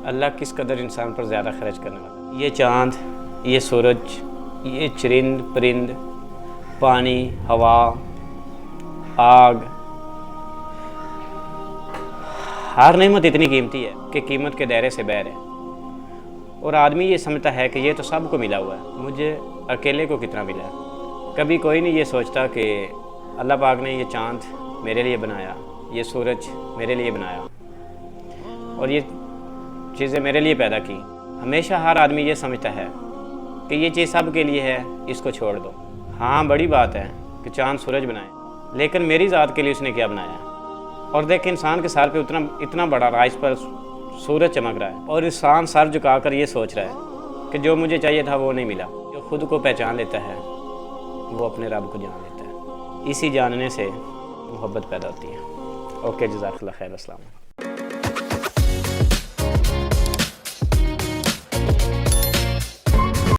اللہ کس قدر انسان پر زیادہ خرچ کرنے والا. یہ چاند، یہ سورج، یہ چرند پرند، پانی، ہوا، آگ، ہر نعمت اتنی قیمتی ہے کہ قیمت کے دائرے سے باہر ہے. اور آدمی یہ سمجھتا ہے کہ یہ تو سب کو ملا ہوا ہے، مجھے اکیلے کو کتنا ملا ہے. کبھی کوئی نہیں یہ سوچتا کہ اللہ پاک نے یہ چاند میرے لیے بنایا، یہ سورج میرے لیے بنایا اور یہ چیزیں میرے لیے پیدا کی. ہمیشہ ہر آدمی یہ سمجھتا ہے کہ یہ چیز سب کے لیے ہے، اس کو چھوڑ دو. ہاں بڑی بات ہے کہ چاند سورج بنائے، لیکن میری ذات کے لیے اس نے کیا بنایا ہے؟ اور دیکھ انسان کے سر پہ اتنا بڑا رائز پر سورج چمک رہا ہے اور انسان سر جھکا کر یہ سوچ رہا ہے کہ جو مجھے چاہیے تھا وہ نہیں ملا. جو خود کو پہچان لیتا ہے وہ اپنے رب کو جان لیتا ہے. اسی جاننے سے محبت پیدا ہوتی ہے. اوکے، جزاک اللہ خیر. السلام علیکم.